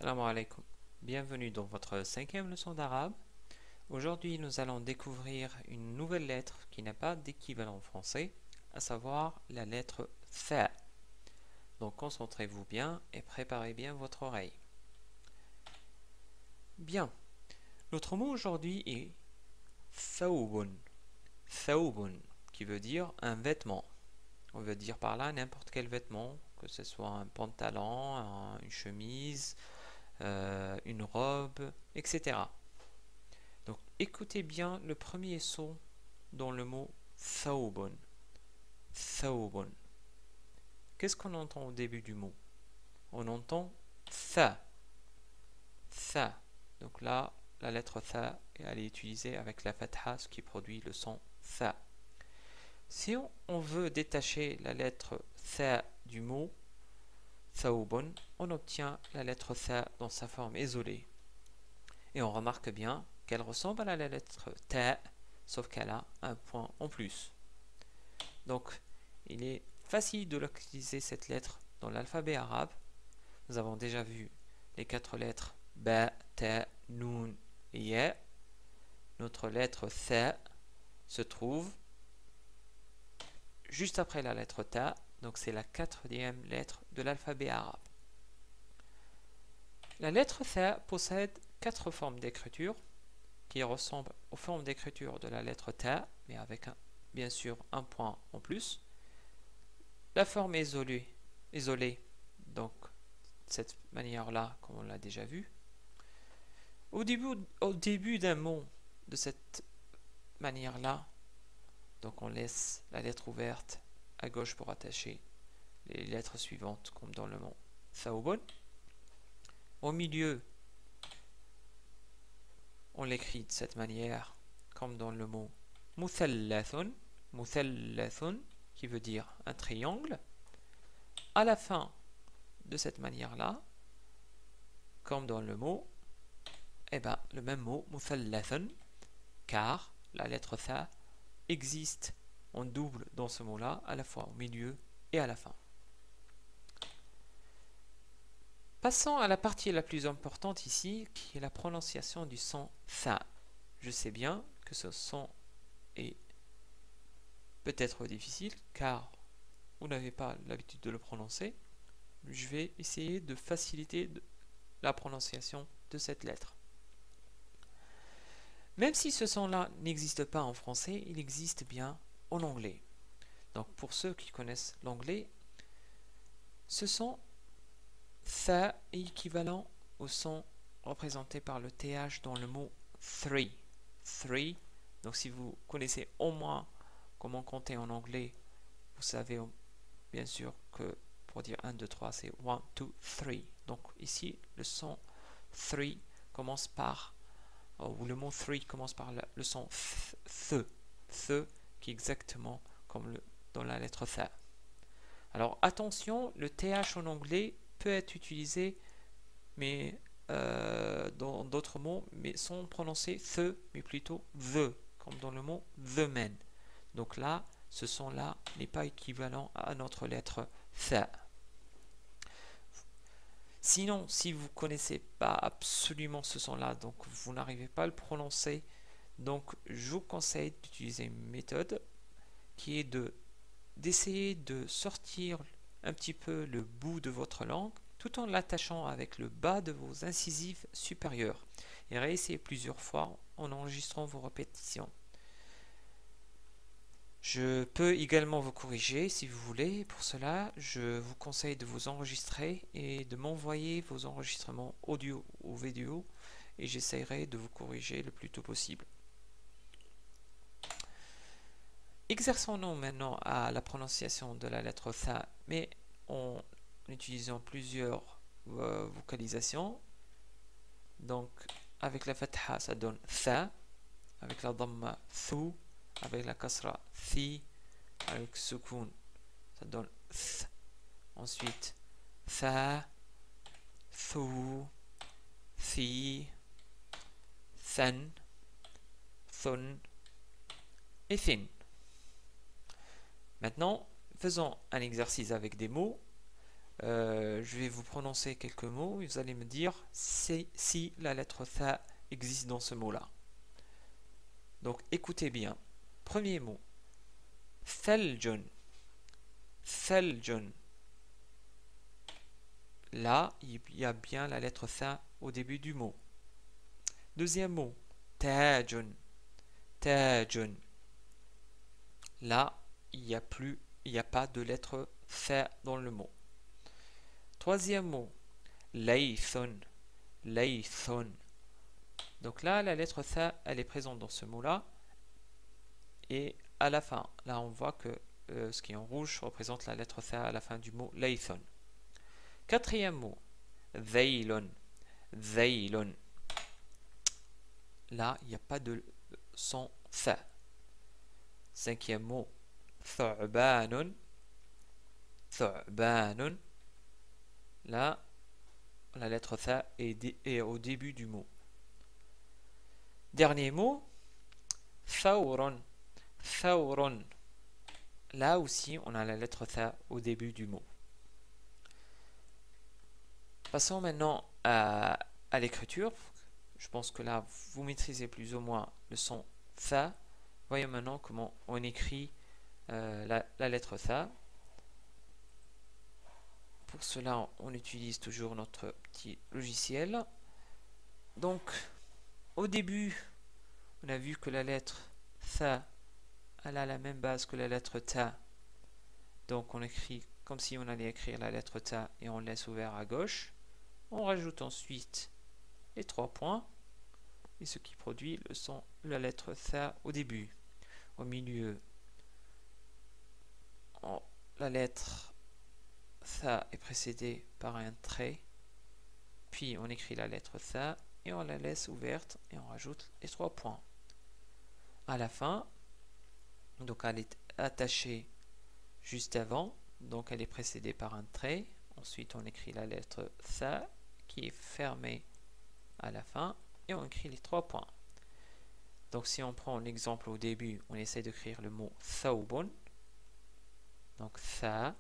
Salam alaikum. Bienvenue dans votre cinquième leçon d'arabe. Aujourd'hui, nous allons découvrir une nouvelle lettre qui n'a pas d'équivalent en français, à savoir la lettre Tha. Donc concentrez-vous bien et préparez bien votre oreille. Bien. Notre mot aujourd'hui est thawbun. Thawbun, qui veut dire un vêtement. On veut dire par là n'importe quel vêtement, que ce soit un pantalon, une chemise, une robe, etc. Donc écoutez bien le premier son dans le mot thawbun. Thawbun. Qu'est-ce qu'on entend au début du mot? On entend tha. Tha. Donc là, la lettre tha, elle est utilisée avec la fatha, ce qui produit le son tha. Si on veut détacher la lettre tha du mot thawbun, on obtient la lettre tha dans sa forme isolée. Et on remarque bien qu'elle ressemble à la lettre ta, sauf qu'elle a un point en plus. Donc, il est facile de localiser cette lettre dans l'alphabet arabe. Nous avons déjà vu les 4 lettres ba, ta, nun et ya. Notre lettre tha se trouve juste après la lettre ta, donc c'est la 4e lettre de l'alphabet arabe. La lettre tha possède 4 formes d'écriture qui ressemblent aux formes d'écriture de la lettre ta, mais avec bien sûr un point en plus. La forme isolée, donc de cette manière-là, comme on l'a déjà vu. Au début d'un mot de cette manière-là, donc on laisse la lettre ouverte à gauche pour attacher les lettres suivantes, comme dans le mot thawbun. Au milieu, on l'écrit de cette manière, comme dans le mot muthallathun, qui veut dire un triangle. À la fin, de cette manière-là, comme dans le mot, le même mot, muthallathun, car la lettre tha existe en double dans ce mot-là, à la fois au milieu et à la fin. Passons à la partie la plus importante ici, qui est la prononciation du son tha. Je sais bien que ce son est peut-être difficile, car vous n'avez pas l'habitude de le prononcer. Je vais essayer de faciliter la prononciation de cette lettre. Même si ce son-là n'existe pas en français, il existe bien en anglais. Donc pour ceux qui connaissent l'anglais, ce son tha est équivalent au son représenté par le th dans le mot three. Three. Donc si vous connaissez au moins comment compter en anglais, vous savez bien sûr que pour dire 1, 2, 3, c'est 1, 2, 3. Donc ici, le son 3 commence par, ou le mot 3 commence par le son th, qui est exactement comme dans la lettre tha. Alors attention, le th en anglais peut être utilisé mais dans d'autres mots, mais sans prononcer the, mais plutôt the, comme dans le mot the man. Donc là, ce son-là n'est pas équivalent à notre lettre tha. Sinon, si vous ne connaissez pas absolument ce son-là, donc vous n'arrivez pas à le prononcer, donc je vous conseille d'utiliser une méthode qui est d'essayer de sortir un petit peu le bout de votre langue tout en l'attachant avec le bas de vos incisives supérieures et réessayez plusieurs fois en enregistrant vos répétitions. Je peux également vous corriger si vous voulez. Pour cela, je vous conseille de vous enregistrer et de m'envoyer vos enregistrements audio ou vidéo et j'essaierai de vous corriger le plus tôt possible. Exerçons-nous maintenant à la prononciation de la lettre tha, mais en utilisant plusieurs vocalisations. Donc, avec la fatha, ça donne tha, avec la dhamma, thu, avec la kasra, thi, avec sukun, ça donne th. Ensuite, tha, thu, thi, than, thun et thin. Maintenant, faisons un exercice avec des mots. je vais vous prononcer quelques mots et vous allez me dire si la lettre tha existe dans ce mot-là. Donc écoutez bien. Premier mot. Thaljun. Thaljun. Là, il y a bien la lettre tha au début du mot. Deuxième mot. Tajun. Tajun. Là, il n'y a pas de lettre tha dans le mot. Troisième mot. Laythun. Laythun. Donc là, la lettre tha, elle est présente dans ce mot-là. Et à la fin, là, on voit que ce qui est en rouge représente la lettre tha à la fin du mot laythun. Quatrième mot. Dhaylun. Dhaylun. Là, il n'y a pas de son tha. Cinquième mot. Thu'banun. Thu'banun. Là, la lettre tha est au début du mot. Dernier mot. Thawrun. Thawrun. Là aussi, on a la lettre tha au début du mot. Passons maintenant à l'écriture. Je pense que là, vous maîtrisez plus ou moins le son tha. Voyons maintenant comment on écrit la lettre tha. Pour cela, on utilise toujours notre petit logiciel. Donc, au début, on a vu que la lettre tha, elle a la même base que la lettre ta. Donc, on écrit comme si on allait écrire la lettre ta et on laisse ouvert à gauche. On rajoute ensuite les 3 points et ce qui produit le son de la lettre tha au début. Au milieu, la lettre tha est précédée par un trait, puis on écrit la lettre tha et on la laisse ouverte et on rajoute les 3 points. À la fin, donc elle est attachée juste avant, donc elle est précédée par un trait. Ensuite, on écrit la lettre tha qui est fermée à la fin et on écrit les 3 points. Donc si on prend l'exemple au début, on essaie d'écrire le mot thawbun. Donc tha.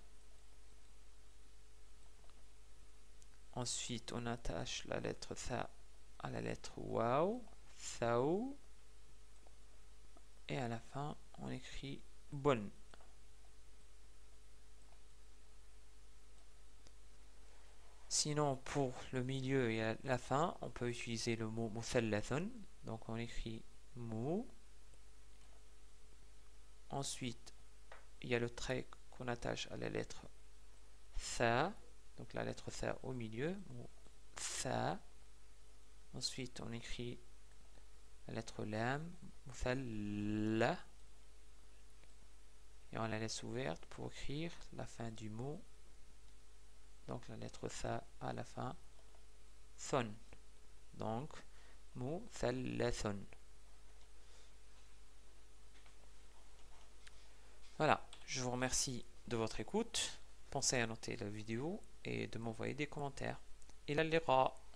Ensuite, on attache la lettre tha à la lettre waw, thaw. Et à la fin, on écrit bun. Sinon, pour le milieu et la fin, on peut utiliser le mot muthallathun. Donc on écrit mu. Ensuite, il y a le trait qu'on attache à la lettre tha. Donc la lettre tha au milieu, mu tha. Ensuite, on écrit la lettre lam, muthalla. Et on la laisse ouverte pour écrire la fin du mot. Donc la lettre tha à la fin, thun. Donc, muthallathun. Voilà, je vous remercie de votre écoute. Pensez à noter la vidéo et de m'envoyer des commentaires. إلى اللقاء.